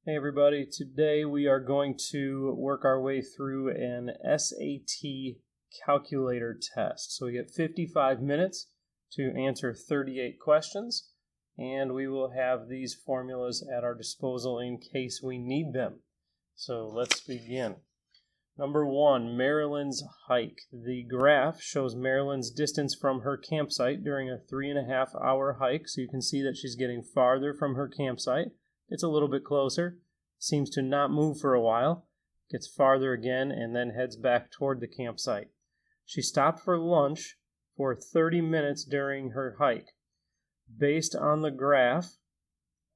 Hey everybody, today we are going to work our way through an SAT calculator test. So we get 55 minutes to answer 38 questions, and we will have these formulas at our disposal in case we need them. So let's begin. Number 1, Marilyn's hike. The graph shows Marilyn's distance from her campsite during a 3.5-hour hike. So you can see that she's getting farther from her campsite. It's a little bit closer, seems to not move for a while, gets farther again, and then heads back toward the campsite. She stopped for lunch for 30 minutes during her hike. Based on the graph,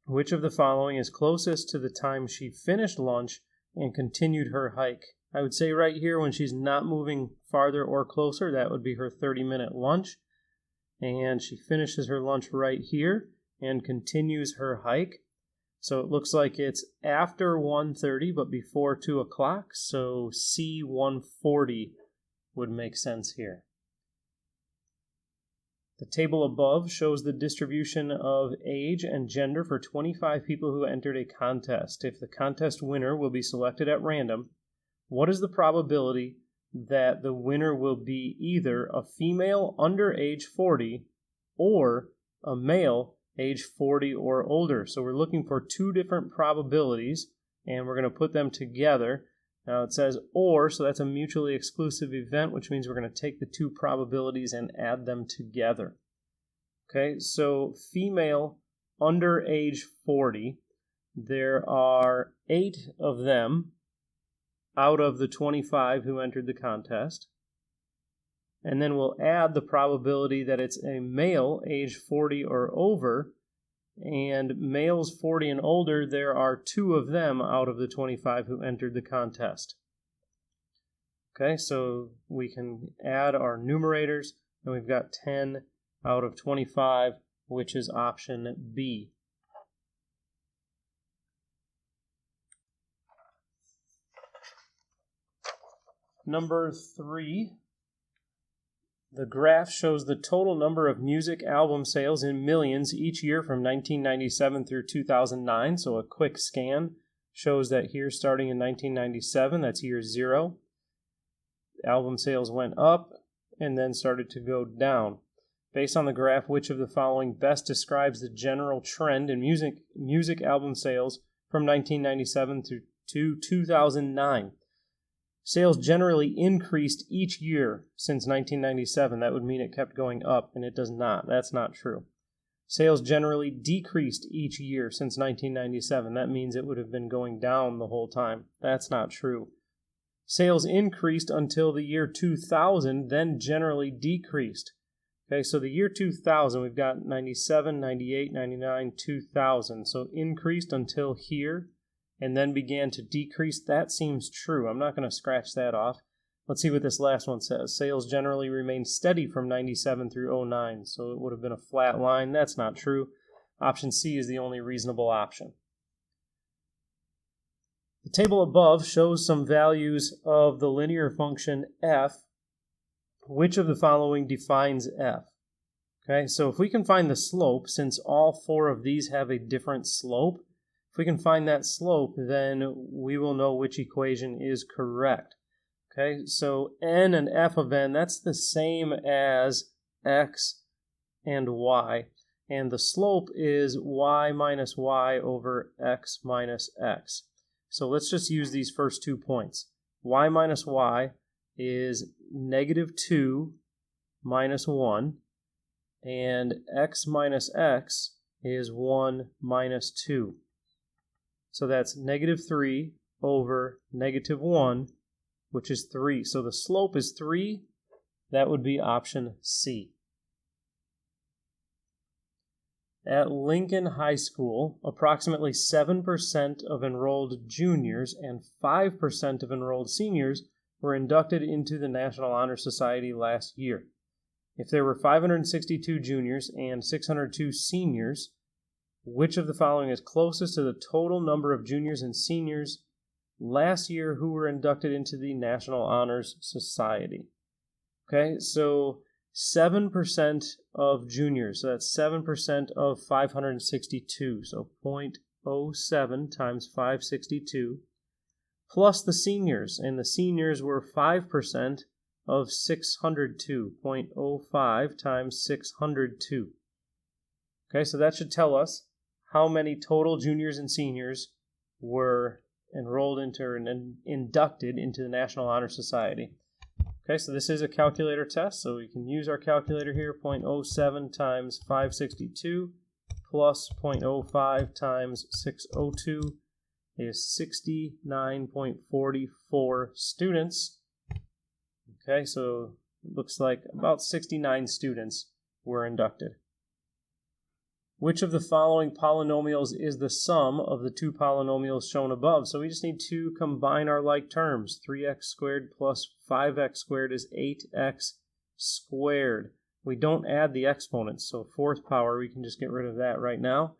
which of the following is closest to the time she finished lunch and continued her hike? I would say right here when she's not moving farther or closer, that would be her 30-minute lunch. And she finishes her lunch right here and continues her hike. So it looks like it's after 1:30 but before 2 o'clock. So C 140 would make sense here. The table above shows the distribution of age and gender for 25 people who entered a contest. If the contest winner will be selected at random, what is the probability that the winner will be either a female under age 40 or a male age 40 or older? So we're looking for two different probabilities, and we're going to put them together. Now it says or, so that's a mutually exclusive event, which means we're going to take the two probabilities and add them together. Okay, so female under age 40, there are 8 of them out of the 25 who entered the contest. And then we'll add the probability that it's a male age 40 or over, and males 40 and older, there are 2 of them out of the 25 who entered the contest. Okay, so we can add our numerators, and we've got 10 out of 25, which is option B. Number 3. The graph shows the total number of music album sales in millions each year from 1997 through 2009. So a quick scan shows that here starting in 1997, that's year 0, album sales went up and then started to go down. Based on the graph, which of the following best describes the general trend in music album sales from 1997 to 2009? Sales generally increased each year since 1997. That would mean it kept going up, and it does not. That's not true. Sales generally decreased each year since 1997. That means it would have been going down the whole time. That's not true. Sales increased until the year 2000, then generally decreased. Okay, so the year 2000, we've got 97, 98, 99, 2000. So increased until here, and then began to decrease. That seems true. I'm not going to scratch that off. Let's see what this last one says. Sales generally remained steady from 97 through 09, so it would have been a flat line. That's not true. Option C is the only reasonable option. The table above shows some values of the linear function f. Which of the following defines f? Okay, so if we can find the slope, since all 4 of these have a different slope, if we can find that slope, then we will know which equation is correct. Okay, so n and f of n, that's the same as x and y. And the slope is y minus y over x minus x. So let's just use these first 2 points. Y minus y is negative 2 minus 1. And x minus x is 1 minus 2. So that's negative 3 over negative 1, which is 3. So the slope is 3. That would be option C. At Lincoln High School, approximately 7% of enrolled juniors and 5% of enrolled seniors were inducted into the National Honor Society last year. If there were 562 juniors and 602 seniors, which of the following is closest to the total number of juniors and seniors last year who were inducted into the National Honors Society? Okay, so 7% of juniors, so that's 7% of 562, so 0.07 times 562, plus the seniors, and the seniors were 5% of 602, 0.05 times 602. Okay, so that should tell us how many total juniors and seniors were enrolled into and inducted into the National Honor Society. Okay, so this is a calculator test, so we can use our calculator here. 0.07 times 562 plus 0.05 times 602 is 69.44 students. Okay, so it looks like about 69 students were inducted. Which of the following polynomials is the sum of the two polynomials shown above? So we just need to combine our like terms. 3x squared plus 5x squared is 8x squared. We don't add the exponents, so fourth power, we can just get rid of that right now.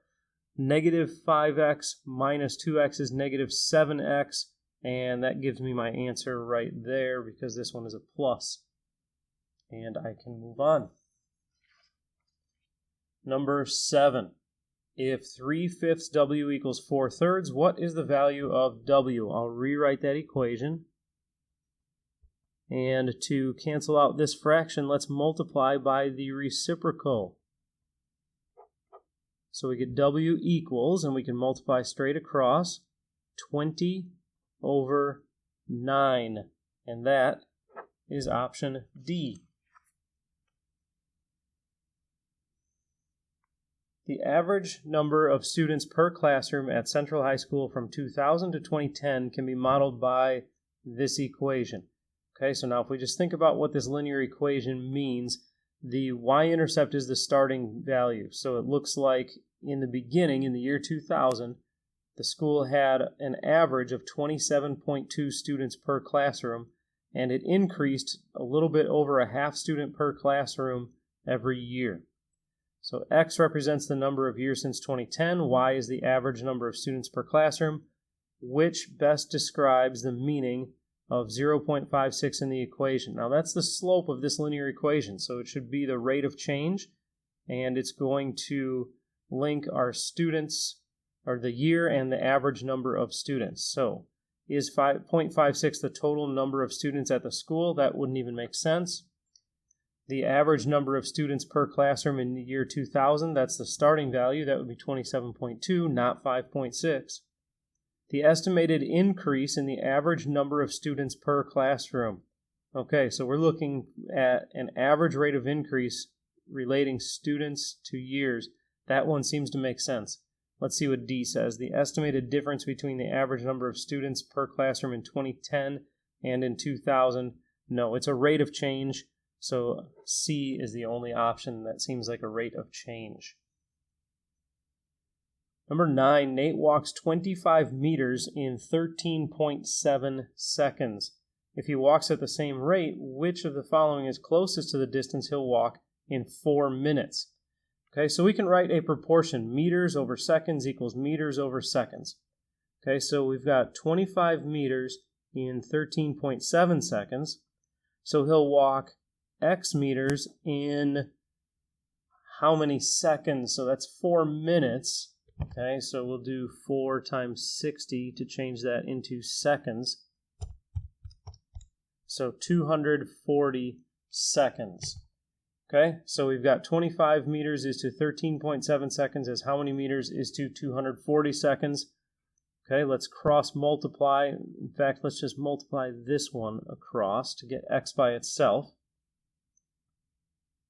Negative 5x minus 2x is negative 7x, and that gives me my answer right there because this one is a plus. And I can move on. Number 7. If 3/5 W equals 4/3, what is the value of W? I'll rewrite that equation. And to cancel out this fraction, let's multiply by the reciprocal. So we get W equals, and we can multiply straight across, 20 over 9. And that is option D. The average number of students per classroom at Central High School from 2000 to 2010 can be modeled by this equation. Okay, so now if we just think about what this linear equation means, the y-intercept is the starting value. So it looks like in the beginning, in the year 2000, the school had an average of 27.2 students per classroom, and it increased a little bit over a half student per classroom every year. So X represents the number of years since 2010, Y is the average number of students per classroom, which best describes the meaning of 0.56 in the equation. Now that's the slope of this linear equation, so it should be the rate of change, and it's going to link our students, or the year and the average number of students. So is 0.56 the total number of students at the school? That wouldn't even make sense. The average number of students per classroom in the year 2000, that's the starting value. That would be 27.2, not 5.6. The estimated increase in the average number of students per classroom. Okay, so we're looking at an average rate of increase relating students to years. That one seems to make sense. Let's see what D says. The estimated difference between the average number of students per classroom in 2010 and in 2000. No, it's a rate of change. So C is the only option that seems like a rate of change. Number 9, Nate walks 25 meters in 13.7 seconds. If he walks at the same rate, which of the following is closest to the distance he'll walk in 4 minutes? Okay, so we can write a proportion. Meters over seconds equals meters over seconds. Okay, so we've got 25 meters in 13.7 seconds. So he'll walk X meters in how many seconds? So that's 4 minutes. Okay, so we'll do 4 times 60 to change that into seconds. So 240 seconds. Okay, so we've got 25 meters is to 13.7 seconds is how many meters is to 240 seconds. Okay, let's cross multiply. In fact, let's just multiply this one across to get X by itself.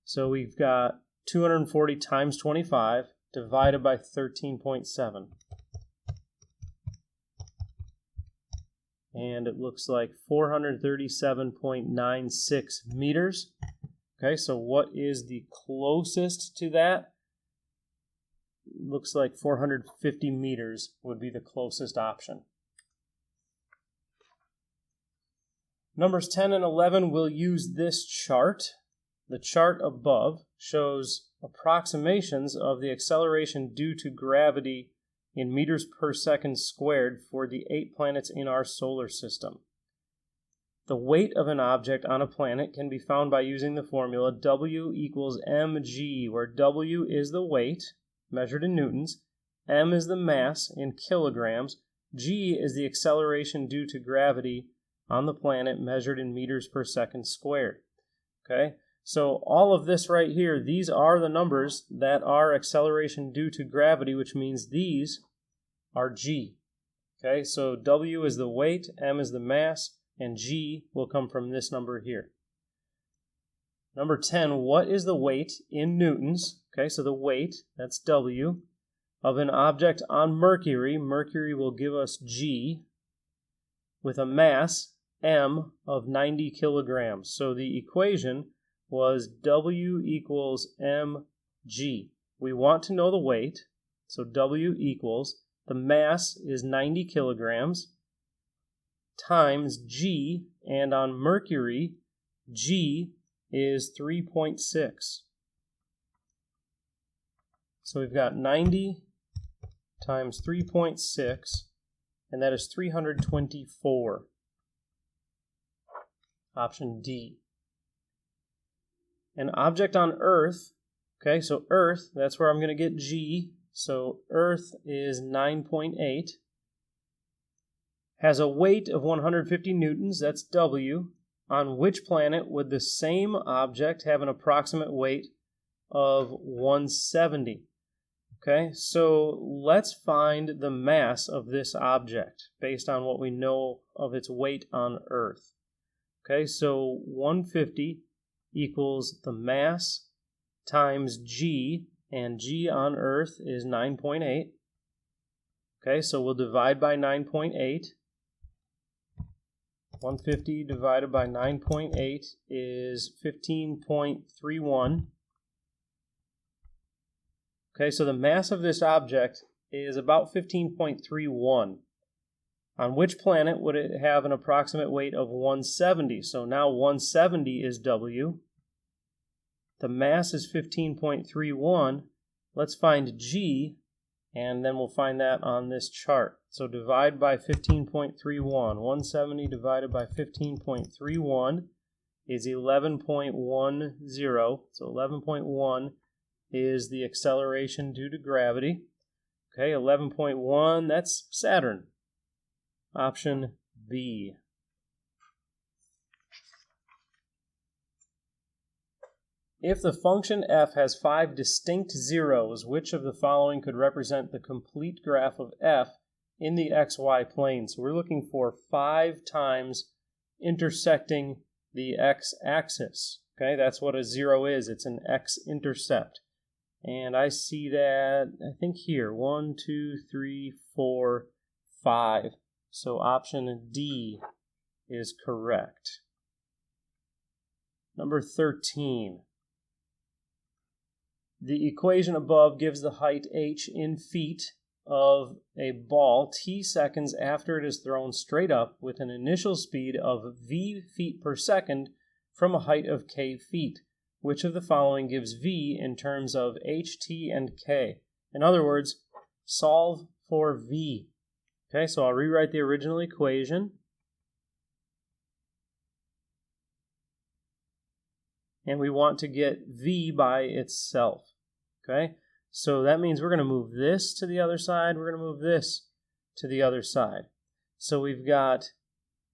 So we've got 240 times 25 divided by 13.7. And it looks like 437.96 meters. Okay, so what is the closest to that? Looks like 450 meters would be the closest option. Numbers 10 and 11 will use this chart. The chart above shows approximations of the acceleration due to gravity in meters per second squared for the 8 planets in our solar system. The weight of an object on a planet can be found by using the formula W equals mg, where W is the weight, measured in newtons, m is the mass in kilograms, g is the acceleration due to gravity on the planet measured in meters per second squared. Okay, so all of this right here, these are the numbers that are acceleration due to gravity, which means these are g. Okay, so W is the weight, m is the mass, and g will come from this number here. Number 10, what is the weight in newtons? Okay, so the weight, that's W, of an object on Mercury. Mercury will give us g, with a mass, m, of 90 kilograms. So the equation was W equals mg. We want to know the weight, so W equals, the mass is 90 kilograms, times g, and on Mercury, g is 3.6. So we've got 90 times 3.6, and that is 324. Option D. An object on Earth, okay, so Earth, that's where I'm going to get G, so Earth is 9.8, has a weight of 150 newtons, that's W. On which planet would the same object have an approximate weight of 170? Okay, so let's find the mass of this object based on what we know of its weight on Earth. Okay, so 150 equals the mass times g, and g on Earth is 9.8. Okay, so we'll divide by 9.8. 150 divided by 9.8 is 15.31. Okay, so the mass of this object is about 15.31. On which planet would it have an approximate weight of 170? So now 170 is W. The mass is 15.31. Let's find G, and then we'll find that on this chart. So divide by 15.31. 170 divided by 15.31 is 11.10. So 11.1 is the acceleration due to gravity. Okay, 11.1, that's Saturn. Option B. If the function f has 5 distinct zeros, which of the following could represent the complete graph of f in the xy plane? So we're looking for 5 times intersecting the x-axis. Okay, that's what a zero is. It's an x-intercept. And I see that, I think here, 1, 2, 3, 4, 5. So option D is correct. Number 13. The equation above gives the height h in feet of a ball t seconds after it is thrown straight up with an initial speed of v feet per second from a height of k feet. Which of the following gives v in terms of h, t, and k? In other words, solve for v. Okay, so I'll rewrite the original equation. And we want to get v by itself. Okay, so that means we're going to move this to the other side. We're going to move this to the other side. So we've got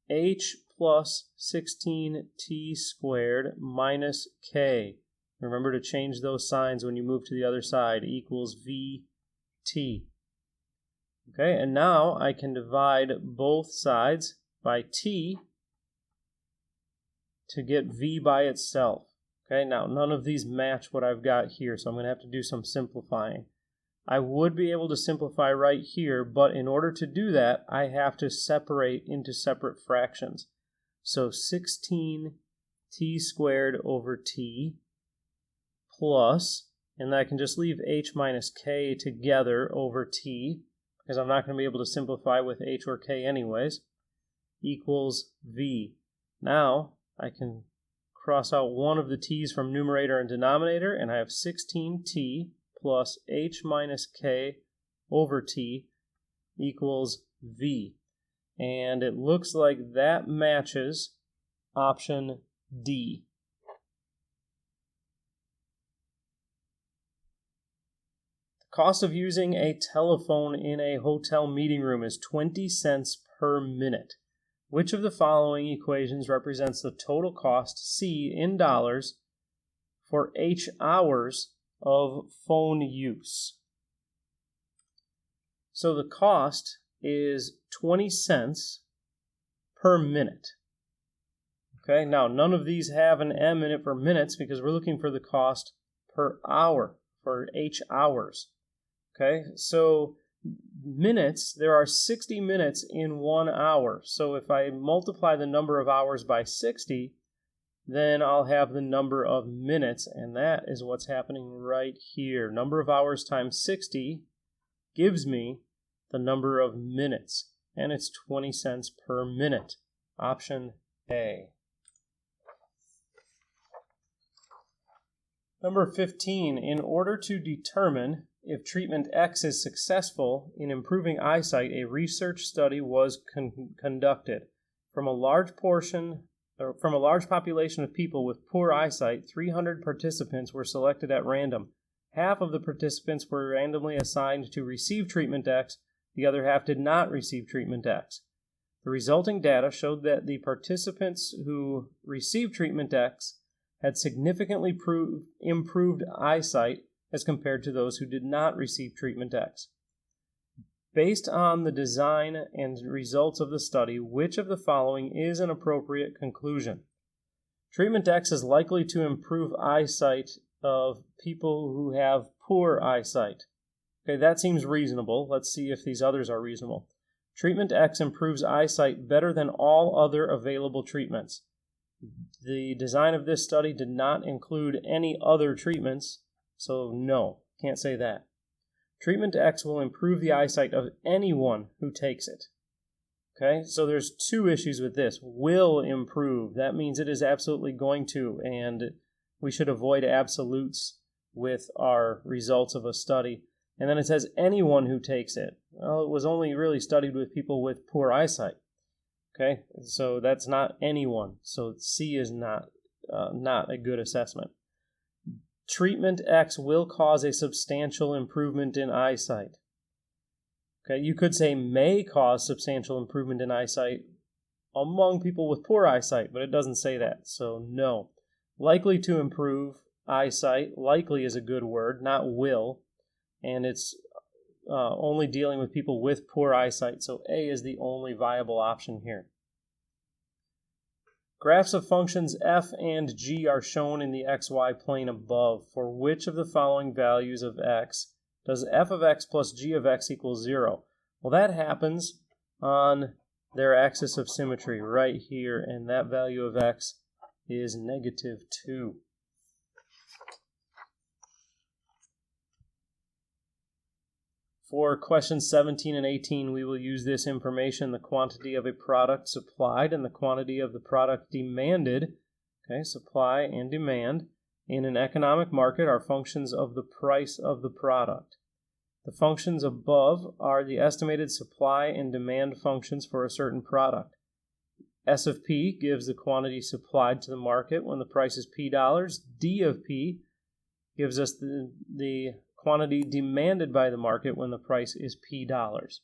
h plus 16t squared minus k. Remember to change those signs when you move to the other side, equals vt. Okay, and now I can divide both sides by t to get v by itself. Okay, now none of these match what I've got here, so I'm going to have to do some simplifying. I would be able to simplify right here, but in order to do that, I have to separate into separate fractions. So 16t squared over t plus, and I can just leave h minus k together over t, because I'm not going to be able to simplify with h or k anyways, equals v. Now I can cross out one of the t's from numerator and denominator, and I have 16t plus h minus k over t equals v. And it looks like that matches option D. Cost of using a telephone in a hotel meeting room is 20 cents per minute. Which of the following equations represents the total cost, C, in dollars, for H hours of phone use? So the cost is 20 cents per minute. Okay, now none of these have an M in it for minutes because we're looking for the cost per hour, for H hours. Okay, so minutes, there are 60 minutes in 1 hour. So if I multiply the number of hours by 60, then I'll have the number of minutes, and that is what's happening right here. Number of hours times 60 gives me the number of minutes, and it's 20 cents per minute. Option A. Number 15, in order to determine if treatment X is successful in improving eyesight, a research study was conducted. From a large population of people with poor eyesight, 300 participants were selected at random. Half of the participants were randomly assigned to receive treatment X, the other half did not receive treatment X. The resulting data showed that the participants who received treatment X had significantly improved eyesight as compared to those who did not receive treatment X. Based on the design and results of the study, which of the following is an appropriate conclusion? Treatment X is likely to improve eyesight of people who have poor eyesight. Okay, that seems reasonable. Let's see if these others are reasonable. Treatment X improves eyesight better than all other available treatments. The design of this study did not include any other treatments, so no, can't say that. Treatment X will improve the eyesight of anyone who takes it. Okay, so there's two issues with this. Will improve, that means it is absolutely going to, and we should avoid absolutes with our results of a study. And then it says anyone who takes it. Well, it was only really studied with people with poor eyesight. Okay, so that's not anyone. So C is not a good assessment. Treatment X will cause a substantial improvement in eyesight. Okay, you could say may cause substantial improvement in eyesight among people with poor eyesight, but it doesn't say that, so no. Likely to improve eyesight, likely is a good word, not will, and it's only dealing with people with poor eyesight, so A is the only viable option here. Graphs of functions f and g are shown in the xy plane above. For which of the following values of x does f of x plus g of x equal 0? Well, that happens on their axis of symmetry right here, and that value of x is -2. For questions 17 and 18, we will use this information: the quantity of a product supplied and the quantity of the product demanded. Okay, supply and demand in an economic market are functions of the price of the product. The functions above are the estimated supply and demand functions for a certain product. S of P gives the quantity supplied to the market when the price is P dollars. D of P gives us the quantity demanded by the market when the price is P dollars.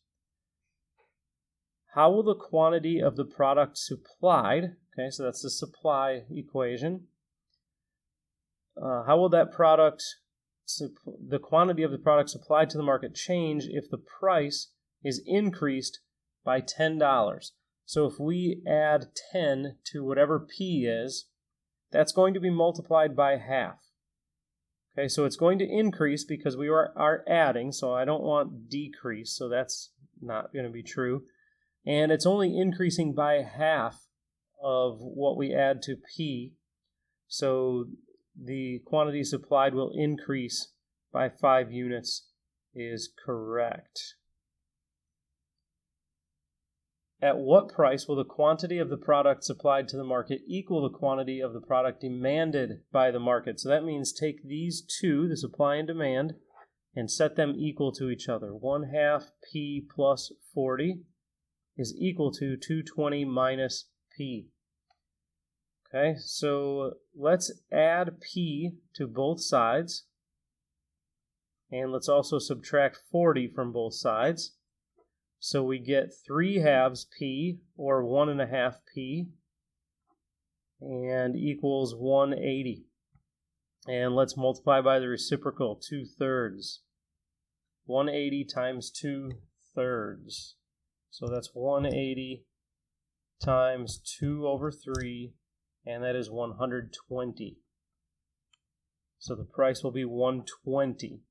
How will the quantity of the product supplied, okay, so that's the supply equation, how will that the quantity of the product supplied to the market change if the price is increased by $10? So if we add 10 to whatever P is, that's going to be multiplied by half. Okay, so it's going to increase because we are adding, so I don't want decrease, so that's not going to be true. And it's only increasing by half of what we add to P, so the quantity supplied will increase by 5 units is correct. At what price will the quantity of the product supplied to the market equal the quantity of the product demanded by the market? So that means take these two, the supply and demand, and set them equal to each other. 1/2 P plus 40 is equal to 220 minus P. Okay, so let's add P to both sides. And let's also subtract 40 from both sides. So we get 3/2 p, or 1.5 p, and equals 180. And let's multiply by the reciprocal, 2/3. 180 times 2/3. So that's 180 times 2/3, and that is 120. So the price will be 120.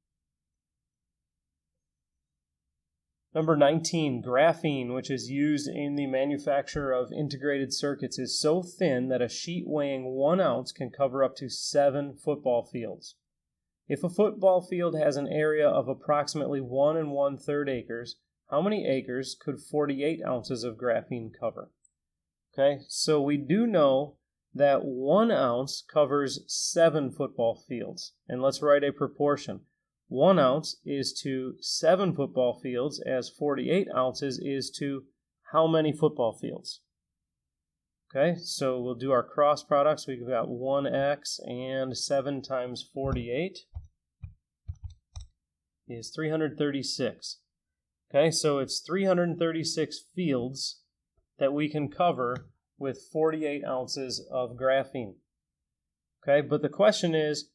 Number 19, graphene, which is used in the manufacture of integrated circuits, is so thin that a sheet weighing 1 ounce can cover up to 7 football fields. If a football field has an area of approximately 1 1/3 acres, how many acres could 48 ounces of graphene cover? Okay, so we do know that 1 ounce covers 7 football fields. And let's write a proportion. 1 ounce is to 7 football fields, as 48 ounces is to how many football fields? Okay, so we'll do our cross products. We've got 1x, and 7 times 48 is 336. Okay, so it's 336 fields that we can cover with 48 ounces of graphene. Okay, but the question is,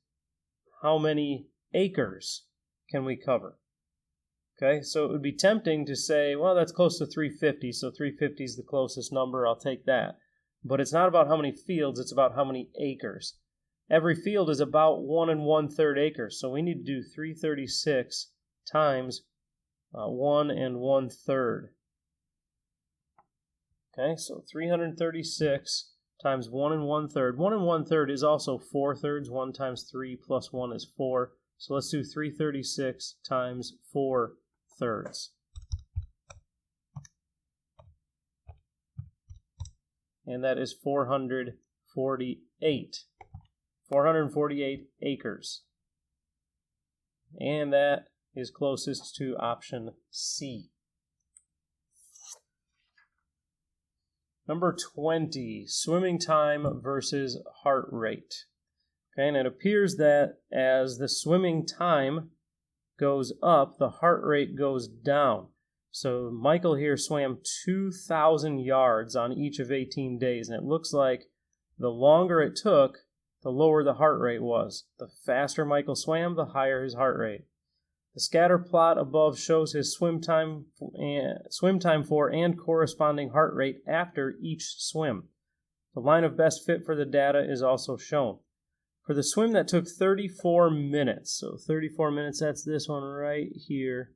how many acres can we cover? Okay, so it would be tempting to say, well, that's close to 350, so 350 is the closest number, I'll take that. But it's not about how many fields, it's about how many acres. Every field is about 1 1/3 acres, so we need to do 336 times 1 1/3. Okay, so 336 times 1 1/3. 1 1/3 is also 4/3. 1 times 3 plus 1 is 4. So let's do 336 times 4/3. And that is 448. 448 acres. And that is closest to option C. Number 20, swimming time versus heart rate. Okay, and it appears that as the swimming time goes up, the heart rate goes down. So Michael here swam 2,000 yards on each of 18 days, and it looks like the longer it took, the lower the heart rate was. The faster Michael swam, the higher his heart rate. The scatter plot above shows his swim time for and corresponding heart rate after each swim. The line of best fit for the data is also shown. For the swim that took 34 minutes, so 34 minutes, that's this one right here.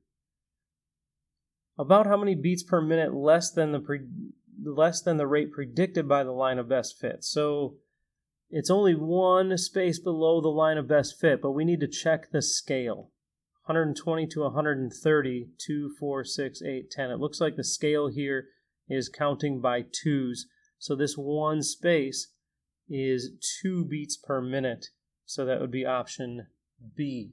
About how many beats per minute less than the rate predicted by the line of best fit? So it's only one space below the line of best fit, but we need to check the scale. 120 to 130, 2, 4, 6, 8, 10. It looks like the scale here is counting by twos. So this one space is 2 beats per minute. So that would be option B.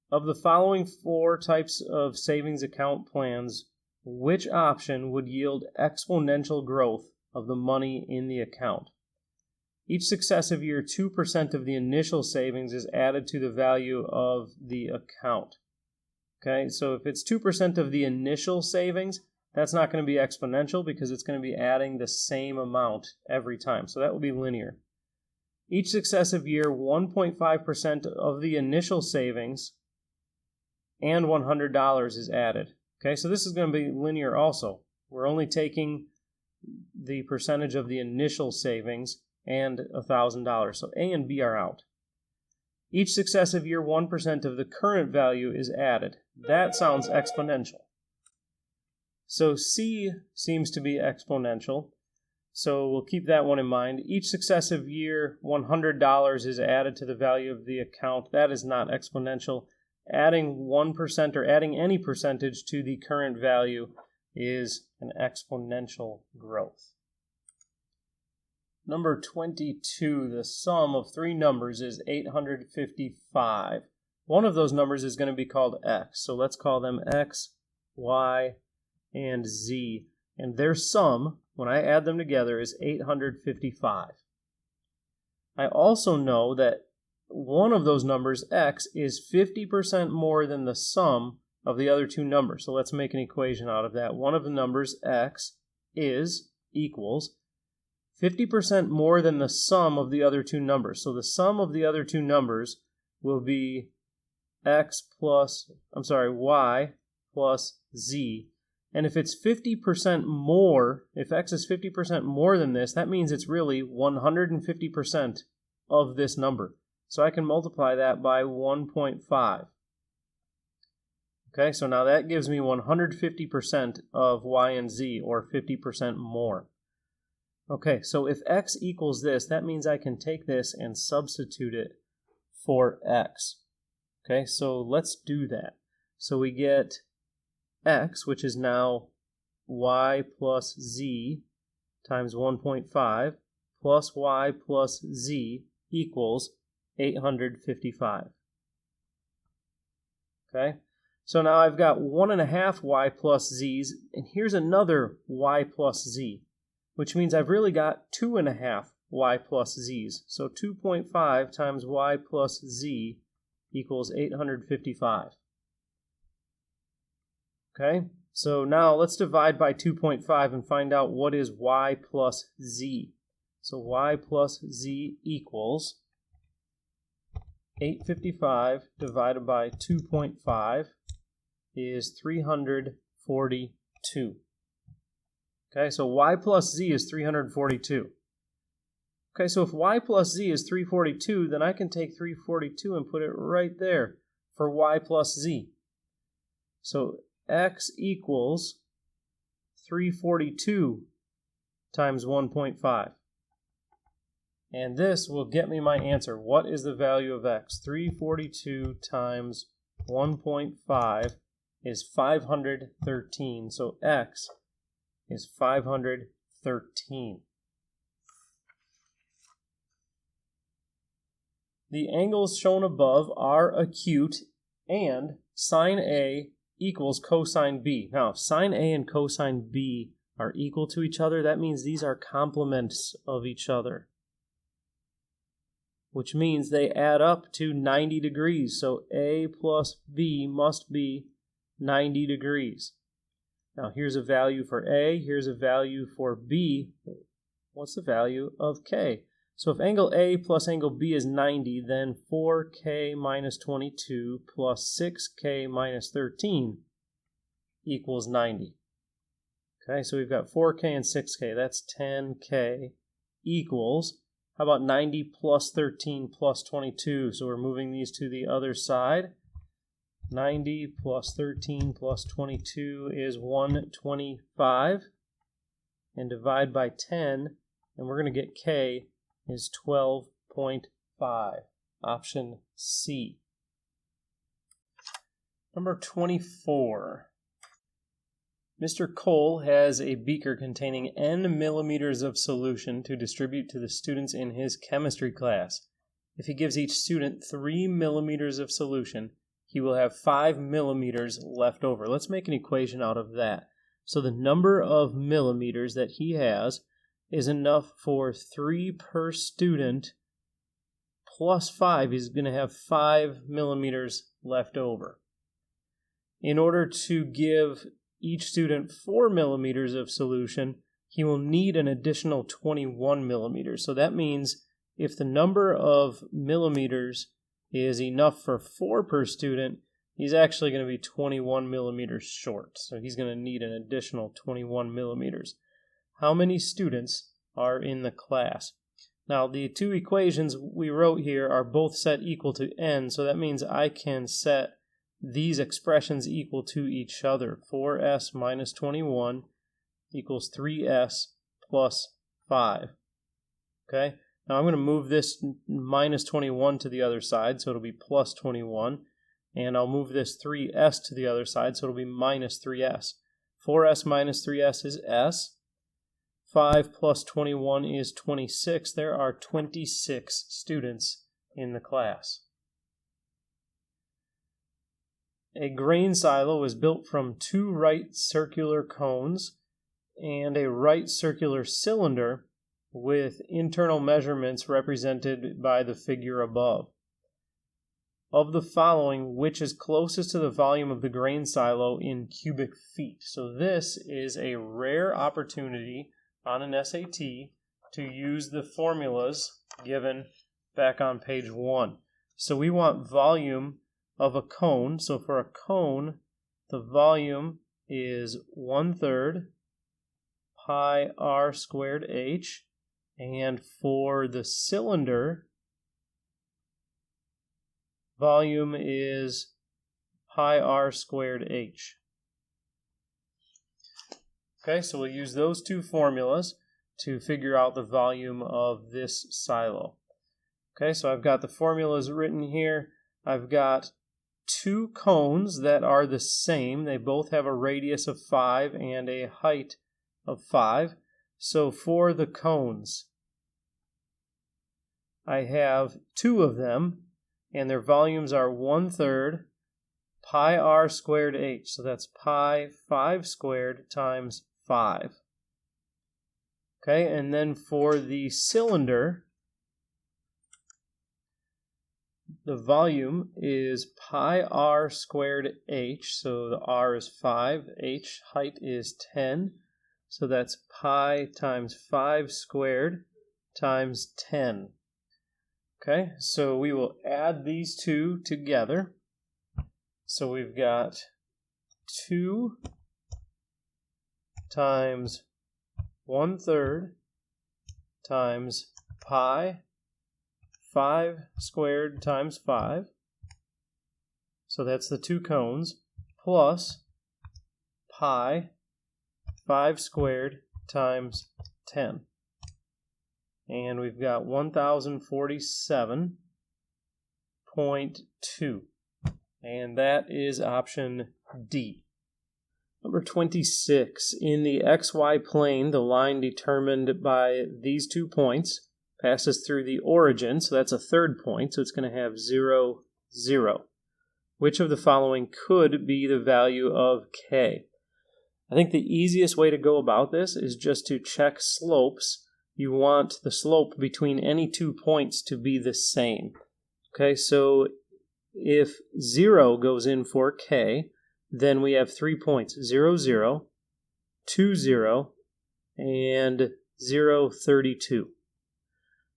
Of the following 4 types of savings account plans, which option would yield exponential growth of the money in the account? Each successive year, 2% of the initial savings is added to the value of the account. Okay, so if it's 2% of the initial savings, that's not going to be exponential because it's going to be adding the same amount every time. So that will be linear. Each successive year, 1.5% of the initial savings and $100 is added. Okay, so this is going to be linear also. We're only taking the percentage of the initial savings and $1,000. So A and B are out. Each successive year, 1% of the current value is added. That sounds exponential. So C seems to be exponential. So we'll keep that one in mind. Each successive year, $100 is added to the value of the account. That is not exponential. Adding 1% or adding any percentage to the current value is an exponential growth. Number 22, the sum of 3 numbers is 855. One of those numbers is going to be called X. So let's call them X, Y, and Z. And their sum, when I add them together, is 855. I also know that one of those numbers, x, is 50% more than the sum of the other two numbers. So let's make an equation out of that. One of the numbers, x, equals 50% more than the sum of the other two numbers. So the sum of the other two numbers will be y plus z. And if it's 50% more, if x is 50% more than this, that means it's really 150% of this number. So I can multiply that by 1.5. Okay, so now that gives me 150% of y and z, or 50% more. Okay, so if x equals this, that means I can take this and substitute it for x. Okay, so let's do that. So we get x, which is now y plus z times 1.5 plus y plus z equals 855. Okay, so now I've got 1.5 y plus z's, and here's another y plus z, which means I've really got 2.5 y plus z's. So 2.5 times y plus z equals 855. Okay, so now let's divide by 2.5 and find out what is y plus z. So y plus z equals 855 divided by 2.5 is 342. Okay, so y plus z is 342. Okay, so if y plus z is 342, then I can take 342 and put it right there for y plus z. So x equals 342 times 1.5. And this will get me my answer. What is the value of x? 342 times 1.5 is 513. So x is 513. The angles shown above are acute, and sine A equals cosine B. Now, if sine A and cosine B are equal to each other, that means these are complements of each other, which means they add up to 90 degrees. So A plus B must be 90 degrees. Now, here's a value for A, here's a value for B. What's the value of K? So if angle A plus angle B is 90, then 4K minus 22 plus 6K minus 13 equals 90. Okay, so we've got 4K and 6K. That's 10K equals, how about 90 plus 13 plus 22? So we're moving these to the other side. 90 plus 13 plus 22 is 125. And divide by 10, and we're going to get K is 12.5. Option C. Number 24. Mr. Cole has a beaker containing n millimeters of solution to distribute to the students in his chemistry class. If he gives each student 3 millimeters of solution, he will have 5 millimeters left over. Let's make an equation out of that. So the number of millimeters that he has is enough for 3 per student plus 5. He's going to have 5 millimeters left over. In order to give each student 4 millimeters of solution, he will need an additional 21 millimeters. So that means if the number of millimeters is enough for 4 per student, he's actually going to be 21 millimeters short. So he's going to need an additional 21 millimeters. How many students are in the class? Now, the two equations we wrote here are both set equal to n, so that means I can set these expressions equal to each other. 4s minus 21 equals 3s plus 5. Okay? Now I'm going to move this minus 21 to the other side, so it'll be plus 21. And I'll move this 3s to the other side, so it'll be minus 3s. 4s minus 3s is s. 5 plus 21 is 26. There are 26 students in the class. A grain silo is built from 2 right circular cones and a right circular cylinder with internal measurements represented by the figure above. of the following, which is closest to the volume of the grain silo in cubic feet. So this is a rare opportunity on an SAT to use the formulas given back on page 1. So we want volume of a cone. So for a cone, the volume is 1/3 pi r squared h. And for the cylinder, volume is pi r squared h. Okay, so we'll use those two formulas to figure out the volume of this silo. Okay, so I've got the formulas written here. I've got two cones that are the same. They both have a radius of 5 and a height of 5. So for the cones, I have two of them, and their volumes are 1/3 pi r squared h. So that's pi 5 squared times 5. Okay, and then for the cylinder, the volume is pi r squared h. So the r is 5, h height is 10. So that's pi times 5 squared times 10. Okay, so we will add these two together. So we've got 2 times 1/3 times pi 5 squared times 5. So that's the two cones, plus pi 5 squared times 10. And we've got 1047.2. And that is option D. Number 26. In the xy plane, the line determined by these 2 points passes through the origin, so that's a third point, so it's going to have 0, 0. Which of the following could be the value of k? I think the easiest way to go about this is just to check slopes. You want the slope between any 2 points to be the same. Okay, so if 0 goes in for k, then we have 3 points, 0, 0, 2, 0, and 0, 32.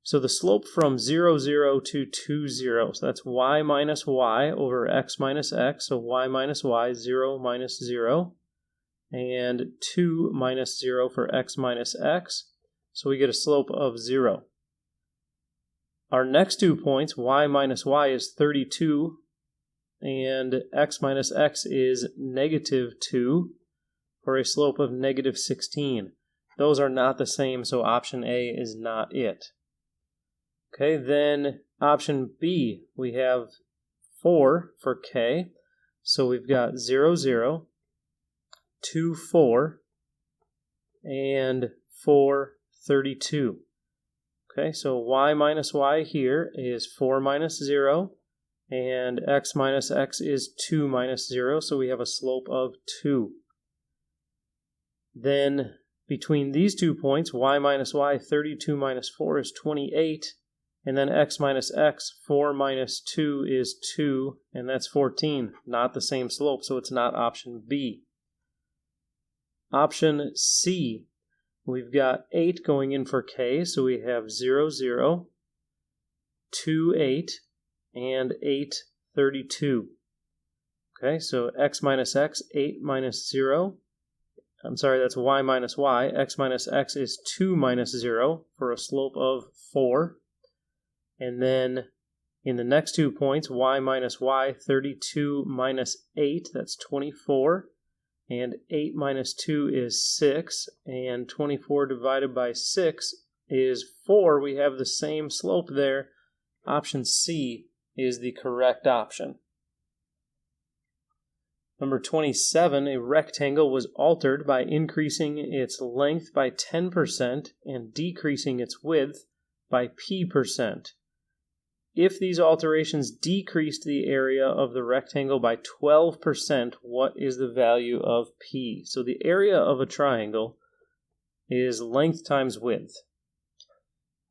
So the slope from 0, 0 to 2, 0, so that's y minus y over x minus x, so y minus y, 0 minus 0, and 2 minus 0 for x minus x, so we get a slope of 0. Our next 2 points, y minus y is 32, and x minus x is negative 2 for a slope of negative 16. Those are not the same, so option A is not it. Okay, then option B, we have 4 for k, so we've got 0, 0, 2, 4, and 4, 32. Okay, so y minus y here is 4 minus 0, and x minus x is 2 minus 0, so we have a slope of 2. Then between these 2 points, y minus y, 32 minus 4 is 28, and then x minus x, 4 minus 2 is 2, and that's 14. Not the same slope, so it's not option B. Option C, we've got 8 going in for k, so we have 0, 0, 2, 8, and 8, 32. Okay, so x minus x, 8 minus 0. I'm sorry, that's y minus y. X minus x is 2 minus 0 for a slope of 4. And then in the next 2 points, y minus y, 32 minus 8, that's 24. And 8 minus 2 is 6. And 24 divided by 6 is 4. We have the same slope there. Option C is the correct option. Number 27, a rectangle was altered by increasing its length by 10% and decreasing its width by p%. If these alterations decreased the area of the rectangle by 12%, what is the value of p? So the area of a triangle is length times width.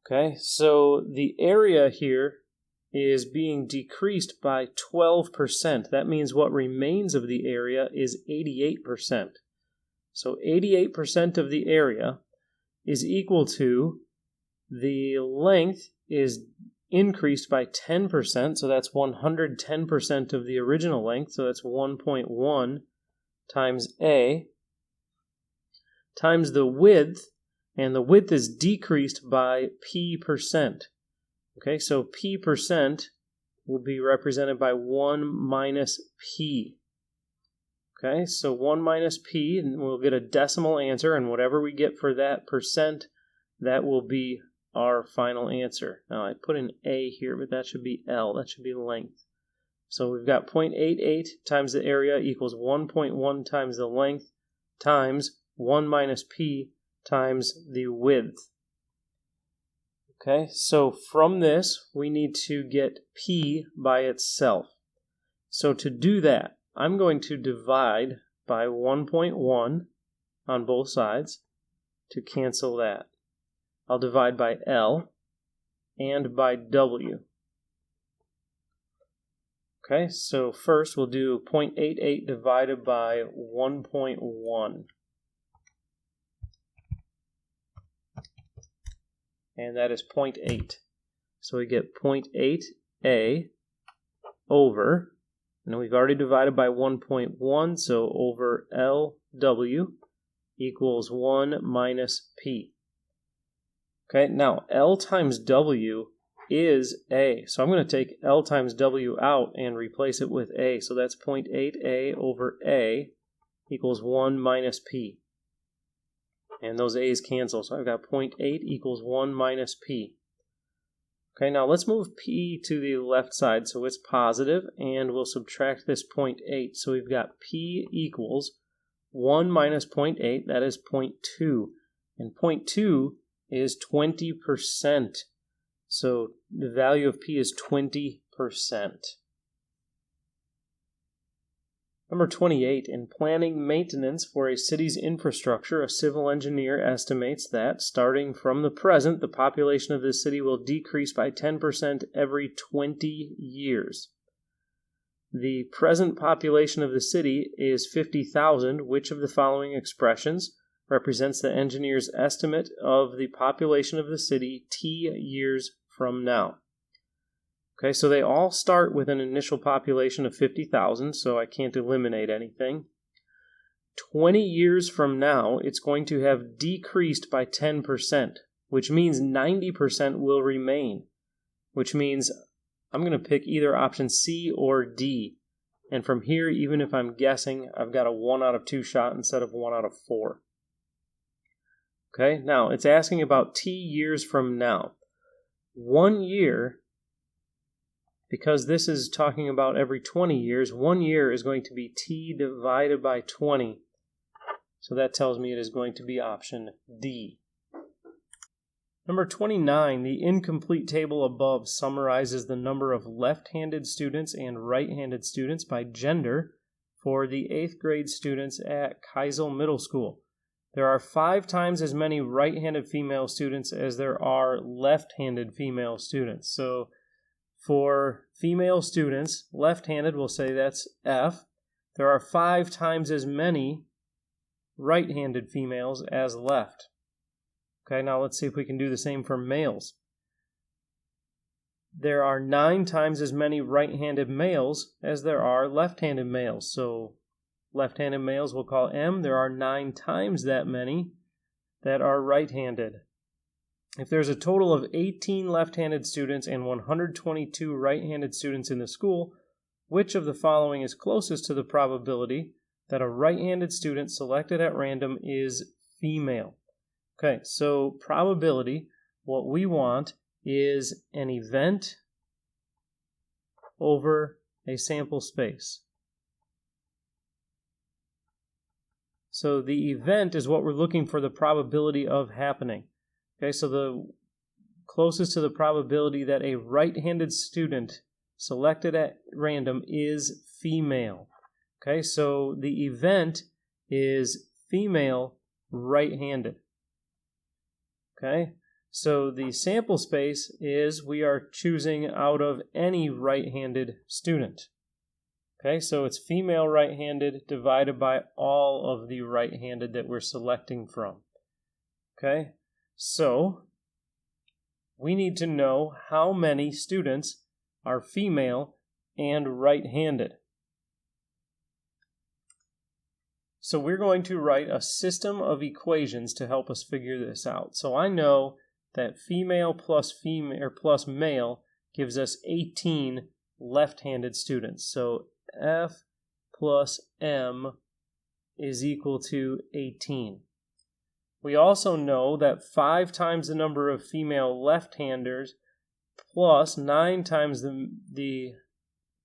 Okay, so the area here is being decreased by 12%. That means what remains of the area is 88%. So 88% of the area is equal to the length is increased by 10%, so that's 110% of the original length, so that's 1.1 times A, times the width, and the width is decreased by p%. Okay, so p% will be represented by 1 minus p. Okay, so 1 minus p, and we'll get a decimal answer, and whatever we get for that percent, that will be our final answer. Now, I put an A here, but that should be L. That should be length. So we've got 0.88 times the area equals 1.1 times the length times 1 minus p times the width. Okay, so from this, we need to get p by itself. So to do that, I'm going to divide by 1.1 on both sides to cancel that. I'll divide by L and by W. Okay, so first we'll do 0.88 divided by 1.1. And that is 0.8. So we get 0.8A over, and we've already divided by 1.1, so over LW equals 1 minus P. Okay, now L times W is A. So I'm going to take L times W out and replace it with A. So that's 0.8A over A equals 1 minus P. And those A's cancel, so I've got 0.8 equals 1 minus P. Okay, now let's move P to the left side so it's positive, and we'll subtract this 0.8. So we've got P equals 1 minus 0.8, that is 0.2. And 0.2 is 20%. So the value of P is 20%. Number 28, in planning maintenance for a city's infrastructure, a civil engineer estimates that, starting from the present, the population of this city will decrease by 10% every 20 years. The present population of the city is 50,000. Which of the following expressions represents the engineer's estimate of the population of the city T years from now? Okay, so they all start with an initial population of 50,000, so I can't eliminate anything. 20 years from now, it's going to have decreased by 10%, which means 90% will remain, which means I'm going to pick either option C or D. And from here, even if I'm guessing, I've got a 1 out of 2 shot instead of 1 out of 4. Okay, now it's asking about T years from now. 1 year, because this is talking about every 20 years, 1 year is going to be T divided by 20. So that tells me it is going to be option D. Number 29, the incomplete table above summarizes the number of left-handed students and right-handed students by gender for the 8th grade students at Keisel Middle School. There are 5 times as many right-handed female students as there are left-handed female students. So for female students, left-handed, we'll say that's F. There are 5 times as many right-handed females as left. Okay, now let's see if we can do the same for males. There are 9 times as many right-handed males as there are left-handed males. So left-handed males we'll call M. There are 9 times that many that are right-handed. If there's a total of 18 left-handed students and 122 right-handed students in the school, which of the following is closest to the probability that a right-handed student selected at random is female? Okay, so probability, what we want is an event over a sample space. So the event is what we're looking for the probability of happening. Okay, so the closest to the probability that a right-handed student selected at random is female. Okay, so the event is female right-handed. Okay, So the sample space is we are choosing out of any right-handed student. Okay, so it's female right-handed divided by all of the right-handed that we're selecting from. Okay, so we need to know how many students are female and right-handed. So we're going to write a system of equations to help us figure this out. So I know that female plus male gives us 18 left-handed students. So F plus M is equal to 18. We also know that 5 times the number of female left-handers plus 9 times the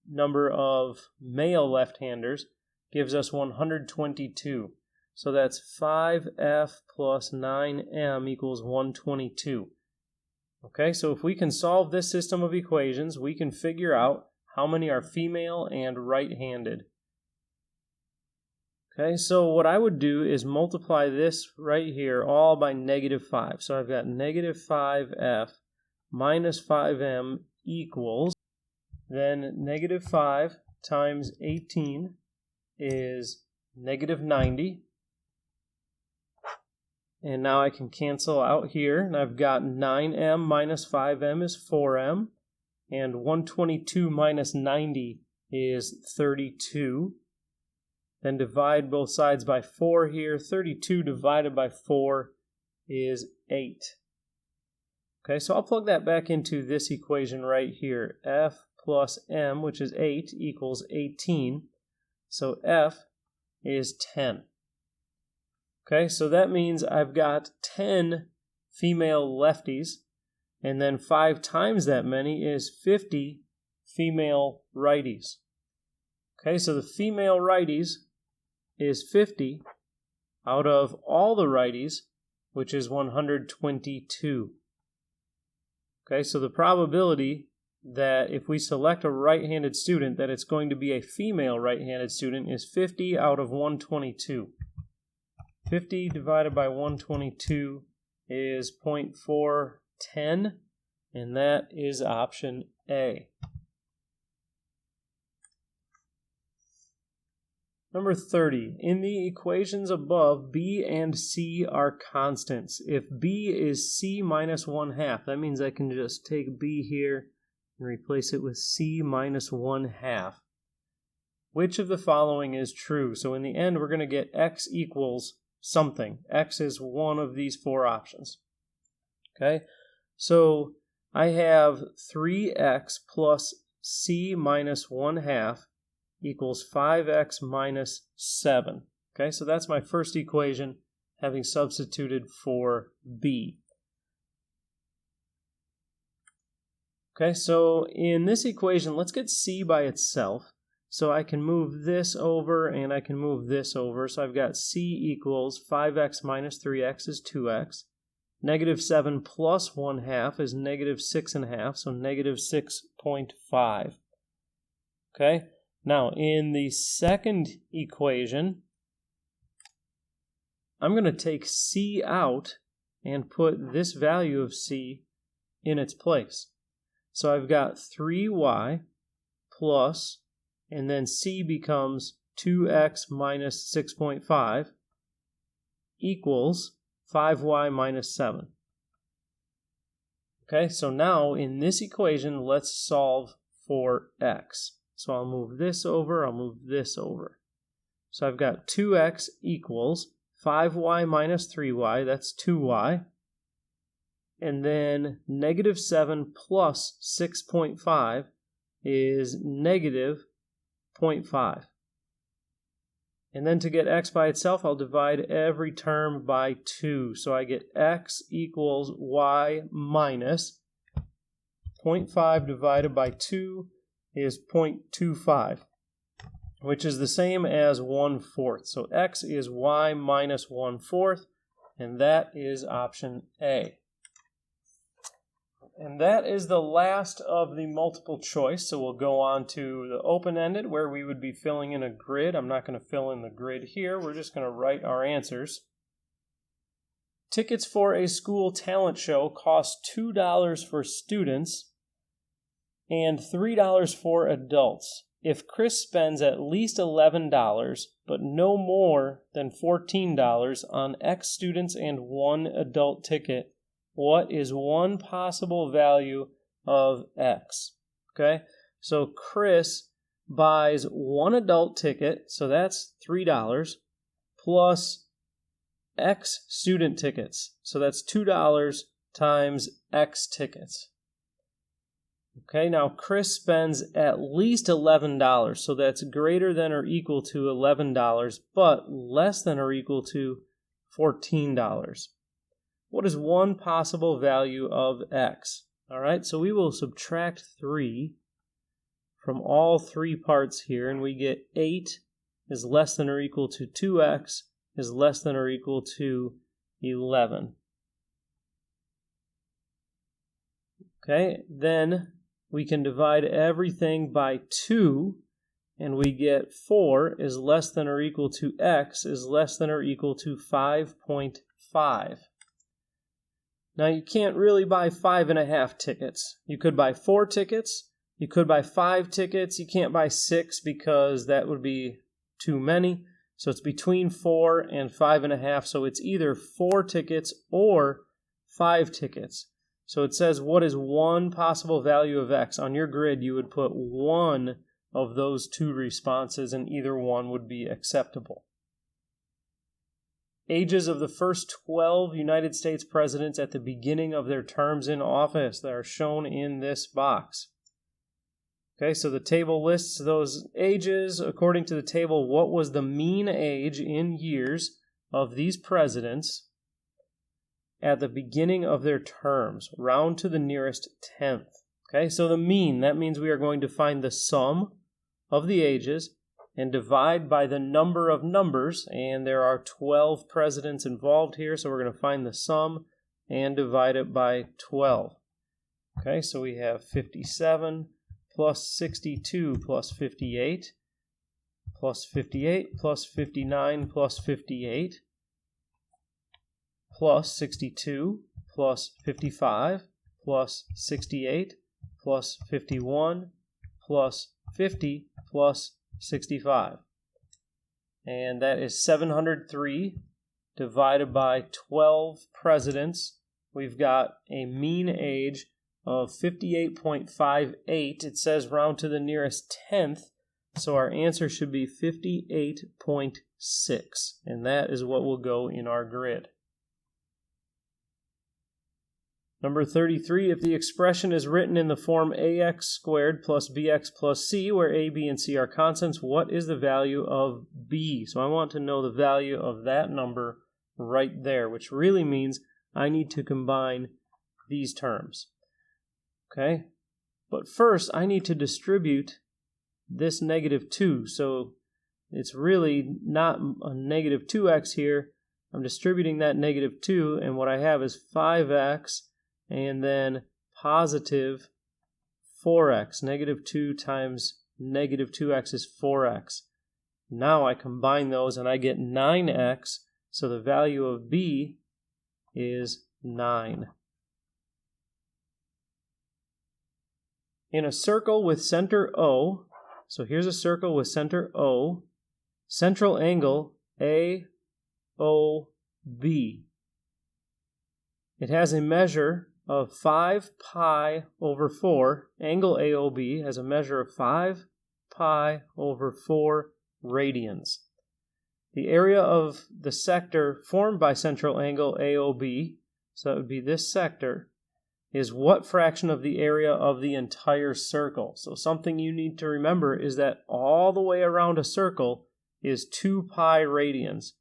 number of male left-handers gives us 122. So that's 5F plus 9M equals 122. Okay, so if we can solve this system of equations, we can figure out how many are female and right-handed. Okay, so what I would do is multiply this right here all by -5. So I've got -5F minus 5M equals, then -5 times 18 is -90. And now I can cancel out here, and I've got 9M minus 5M is 4M, and 122 minus 90 is 32. Then divide both sides by 4 here. 32 divided by 4 is 8. Okay, so I'll plug that back into this equation right here. F plus M, which is 8, equals 18. So F is 10. Okay, so that means I've got 10 female lefties, and then 5 times that many is 50 female righties. Okay, so the female righties is 50 out of all the righties, which is 122. Okay, so the probability that if we select a right-handed student that it's going to be a female right-handed student is 50 out of 122. 50 divided by 122 is 0.410, and that is option A. Number 30. In the equations above, B and C are constants. If B is C minus 1/2, that means I can just take B here and replace it with C minus 1/2. Which of the following is true? So in the end, we're going to get X equals something. X is one of these 4 options. Okay, so I have 3X plus C minus 1/2 equals 5X minus 7. Okay, so that's my first equation, having substituted for B. Okay, so in this equation, let's get C by itself. So I can move this over and I can move this over. So I've got C equals 5X minus 3X is 2X. -7 plus 1/2 is -6.5, so -6.5. Okay, now in the second equation, I'm going to take C out and put this value of C in its place. So I've got 3Y plus, and then C becomes 2X minus 6.5 equals 5Y minus 7. Okay, so now in this equation, let's solve for X. So I'll move this over, I'll move this over. So I've got 2X equals 5Y minus 3Y, that's 2Y. And then -7 plus 6.5 is -0.5. And then to get X by itself, I'll divide every term by 2. So I get X equals Y minus 0.5 divided by 2 is 0.25, which is the same as 1/4. So X is Y minus 1/4, and that is option A. And that is the last of the multiple choice, so we'll go on to the open-ended where we would be filling in a grid. I'm not going to fill in the grid here, we're just going to write our answers. Tickets for a school talent show cost $2 for students and $3 for adults. If Chris spends at least $11, but no more than $14 on X students and one adult ticket, what is one possible value of X? Okay, so Chris buys one adult ticket, so that's $3, plus X student tickets, so that's $2 times X tickets. Okay, now Chris spends at least $11, so that's greater than or equal to $11, but less than or equal to $14. What is one possible value of X? All right, so we will subtract 3 from all three parts here, and we get 8 is less than or equal to 2X is less than or equal to 11. Okay, then we can divide everything by 2, and we get 4 is less than or equal to X is less than or equal to 5.5. Now you can't really buy 5.5 tickets. You could buy 4 tickets, you could buy 5 tickets, you can't buy 6 because that would be too many. So it's between 4 and 5.5, so it's either 4 tickets or 5 tickets. So it says, what is one possible value of X? On your grid, you would put one of those two responses, and either one would be acceptable. Ages of the first 12 United States presidents at the beginning of their terms in office that are shown in this box. Okay, so the table lists those ages. According to the table, what was the mean age in years of these presidents at the beginning of their terms? Round to the nearest 10th. Okay, so the mean, that means we are going to find the sum of the ages and divide by the number of numbers, and there are 12 presidents involved here, so we're going to find the sum and divide it by 12. Okay, so we have 57 plus 62 plus 58 plus 58 plus 59 plus 58 plus 62 plus 55 plus 68 plus 51 plus 50 plus 65. And that is 703 divided by 12 presidents. We've got a mean age of 58.58. It says round to the nearest 10th, so our answer should be 58.6, and that is what will go in our grid. Number 33, if the expression is written in the form ax squared plus bx plus c, where a, b, and c are constants, what is the value of b? So I want to know the value of that number right there, which really means I need to combine these terms. Okay, but first I need to distribute this negative 2, so it's really not a negative 2x here. I'm distributing that negative 2, and what I have is 5x and then positive 4x. Negative 2 times negative 2x is 4x. Now I combine those and I get 9x, so the value of b is 9. In a circle with center O, so here's a circle with center O, central angle AOB. It has a measure of 5 pi over 4. Angle AOB has a measure of 5 pi over 4 radians. The area of the sector formed by central angle AOB, so that would be this sector, is what fraction of the area of the entire circle? So something you need to remember is that all the way around a circle is 2 pi radians.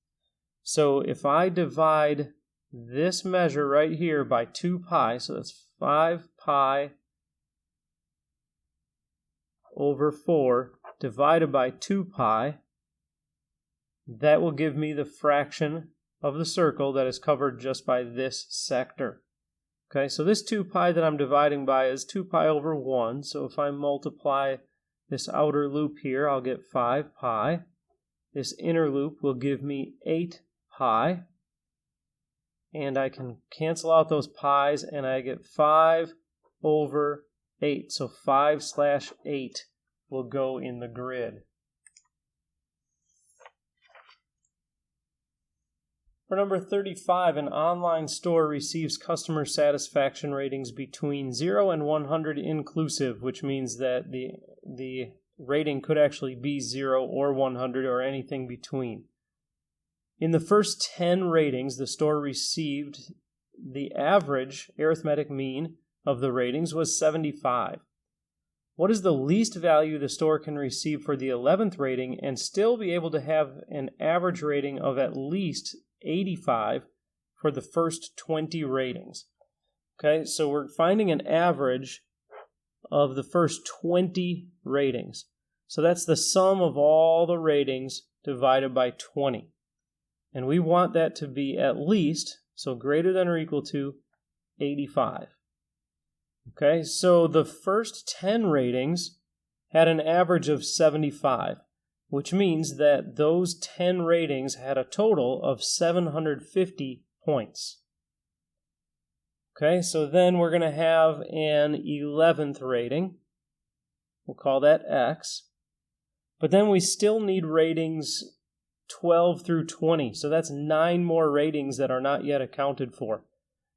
So if I divide this measure right here by 2 pi, so that's 5 pi over 4 divided by 2 pi, that will give me the fraction of the circle that is covered just by this sector. Okay, so this 2 pi that I'm dividing by is 2 pi over 1. So if I multiply this outer loop here, I'll get 5 pi. This inner loop will give me 8 pi. and I can cancel out those pi's, and I get 5 over 8. So 5/8 will go in the grid. For number 35, an online store receives customer satisfaction ratings between 0 and 100 inclusive, which means that the rating could actually be 0 or 100 or anything between. In the first 10 ratings, the store received the average arithmetic mean of the ratings was 75. What is the least value the store can receive for the 11th rating and still be able to have an average rating of at least 85 for the first 20 ratings? Okay, so we're finding an average of the first 20 ratings. So that's the sum of all the ratings divided by 20. And we want that to be at least, so greater than or equal to 85. Okay, so the first 10 ratings had an average of 75, which means that those 10 ratings had a total of 750 points. Okay, so then we're going to have an 11th rating. We'll call that X. But then we still need ratings 12 through 20. So that's 9 more ratings that are not yet accounted for.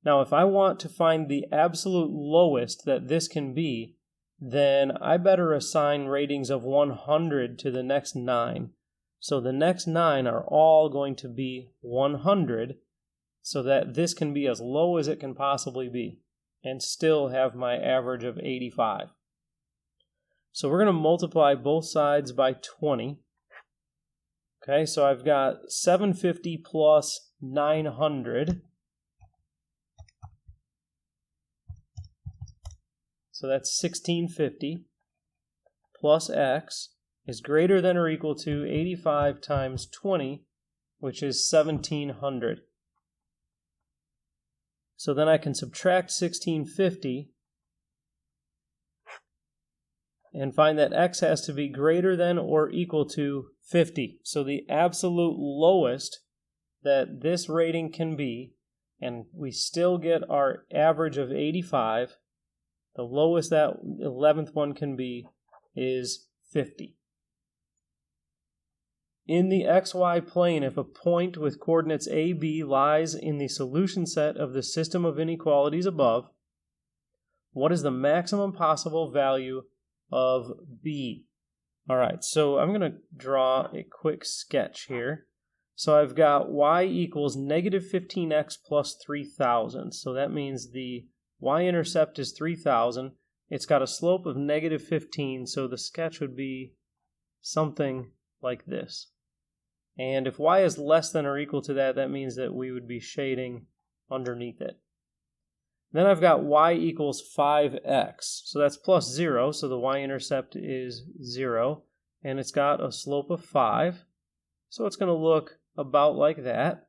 Now, if I want to find the absolute lowest that this can be, then I better assign ratings of 100 to the next 9. So the next 9 are all going to be 100, so that this can be as low as it can possibly be and still have my average of 85. So we're going to multiply both sides by 20. Okay, so I've got 750 plus 900. So that's 1650 plus X is greater than or equal to 85 times 20, which is 1700. So then I can subtract 1650 and find that X has to be greater than or equal to 50. So the absolute lowest that this rating can be, and we still get our average of 85, the lowest that 11th one can be is 50. In the xy plane, if a point with coordinates a, b lies in the solution set of the system of inequalities above, what is the maximum possible value of b? All right, so I'm going to draw a quick sketch here. So I've got y equals negative 15x plus 3,000. So that means the y-intercept is 3,000. It's got a slope of negative 15, so the sketch would be something like this. And if y is less than or equal to that, that means that we would be shading underneath it. Then I've got y equals 5x. So that's plus 0, so the y-intercept is 0. And it's got a slope of 5. So it's going to look about like that.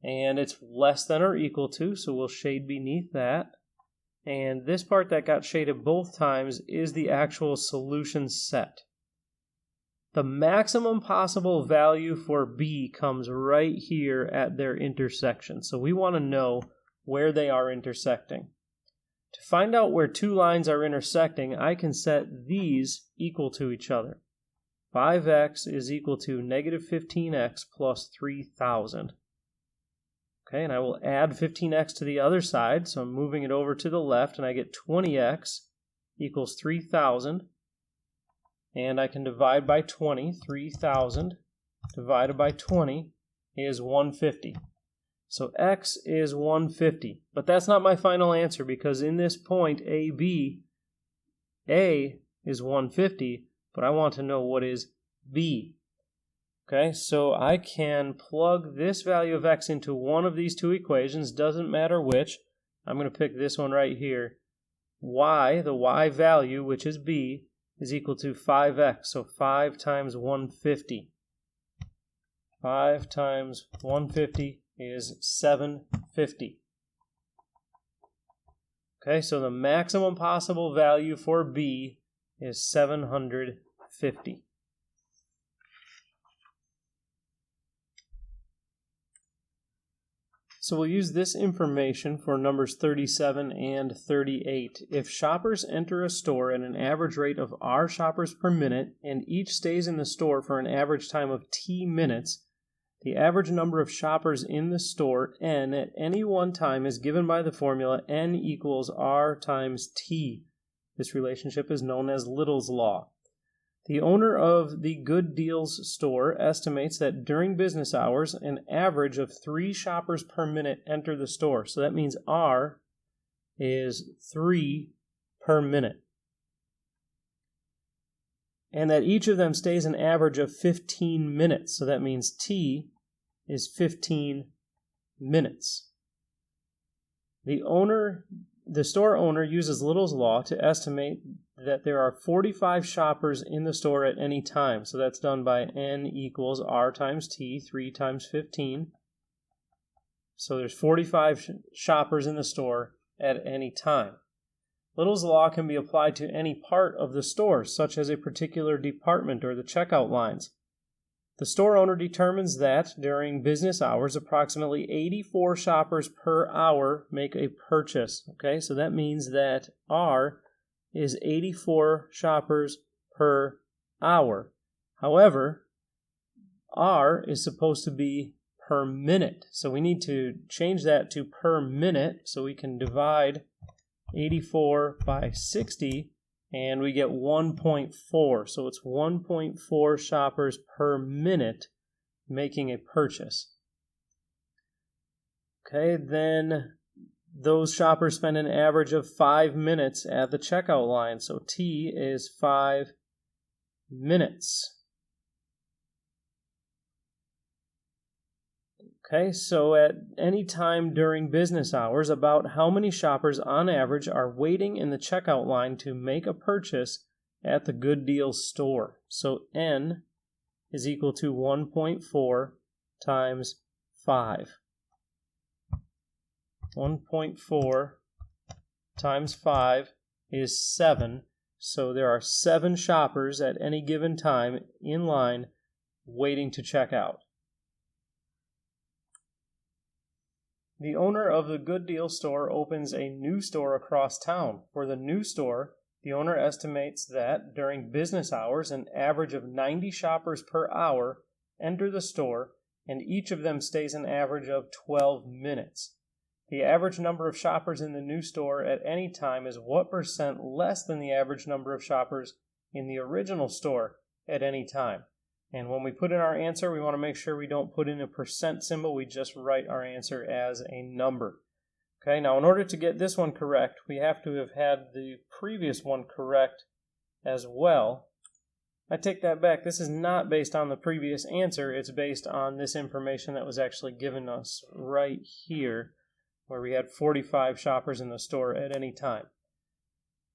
And it's less than or equal to, so we'll shade beneath that. And this part that got shaded both times is the actual solution set. The maximum possible value for b comes right here at their intersection. So we want to know where they are intersecting. To find out where two lines are intersecting, I can set these equal to each other. 5x is equal to negative 15x plus 3,000. Okay, and I will add 15x to the other side, so I'm moving it over to the left, and I get 20x equals 3,000. And I can divide by 20. 3,000 divided by 20 is 150. So x is 150. But that's not my final answer, because in this point, AB, A is 150, but I want to know what is B. Okay, so I can plug this value of x into one of these two equations, doesn't matter which. I'm going to pick this one right here. Y, the y value, which is b, is equal to 5x, so 5 times 150. 5 times 150 is 750. Okay, so the maximum possible value for b is 750. So we'll use this information for numbers 37 and 38. If shoppers enter a store at an average rate of R shoppers per minute and each stays in the store for an average time of T minutes, the average number of shoppers in the store, N, at any one time is given by the formula N equals R times T. This relationship is known as Little's Law. The owner of the Good Deals store estimates that during business hours, an average of 3 shoppers per minute enter the store. So that means R is 3 per minute. And that each of them stays an average of 15 minutes. So that means T is 15 minutes. The store owner uses Little's Law to estimate that there are 45 shoppers in the store at any time. So that's done by N equals R times T, 3 times 15. So there's 45 shoppers in the store at any time. Little's Law can be applied to any part of the store, such as a particular department or the checkout lines. The store owner determines that during business hours, approximately 84 shoppers per hour make a purchase. Okay, so that means that R is 84 shoppers per hour. However, R is supposed to be per minute. So we need to change that to per minute so we can divide 84 by 60 and we get 1.4. So it's 1.4 shoppers per minute making a purchase. Okay, then those shoppers spend an average of 5 minutes at the checkout line. So T is 5 minutes. Okay, so at any time during business hours, about how many shoppers on average are waiting in the checkout line to make a purchase at the Good Deals store? So N is equal to 1.4 times 5. 1.4 times 5 is 7. So there are 7 shoppers at any given time in line waiting to check out. The owner of the Good Deal store opens a new store across town. For the new store, the owner estimates that during business hours, an average of 90 shoppers per hour enter the store, and each of them stays an average of 12 minutes. The average number of shoppers in the new store at any time is what percent less than the average number of shoppers in the original store at any time? And when we put in our answer, we want to make sure we don't put in a percent symbol. We just write our answer as a number. Okay, now in order to get this one correct, we have to have had the previous one correct as well. I take that back. This is not based on the previous answer. It's based on this information that was actually given us right here, where we had 45 shoppers in the store at any time.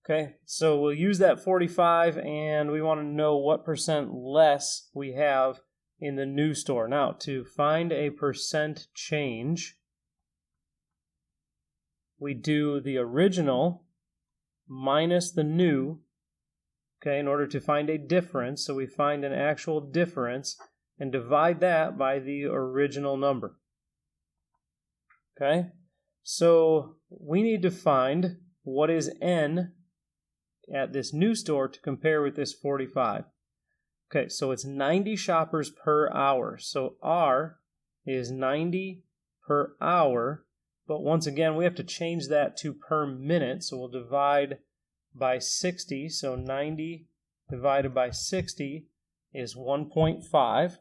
Okay, so we'll use that 45, and we want to know what percent less we have in the new store. Now, to find a percent change, we do the original minus the new, okay, in order to find a difference. So we find an actual difference and divide that by the original number. Okay, so we need to find what is N at this new store to compare with this 45. Okay, so it's 90 shoppers per hour. So R is 90 per hour, but once again, we have to change that to per minute. So we'll divide by 60. So 90 divided by 60 is 1.5.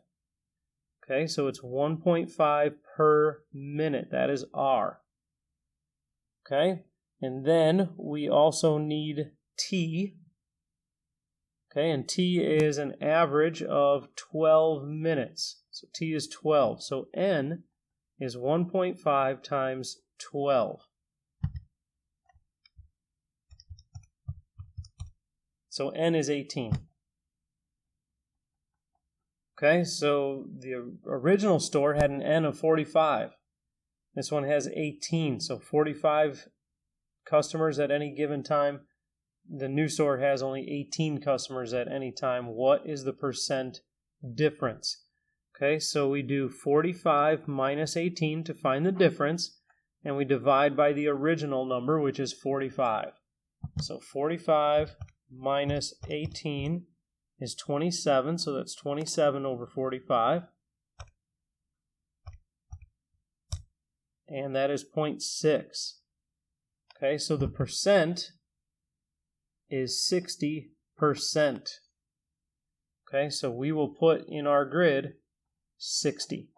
Okay, so it's 1.5 per minute. That is R. Okay, and then we also need T. Okay, and T is an average of 12 minutes. So T is 12. So N is 1.5 times 12. So N is 18. Okay, so the original store had an N of 45. This one has 18, so 45 customers at any given time. The new store has only 18 customers at any time. What is the percent difference? Okay, so we do 45 minus 18 to find the difference, and we divide by the original number, which is 45. So 45 minus 18 is 27, so that's 27 over 45. And that is 0.6. Okay, so the percent is 60%. Okay, so we will put in our grid 60.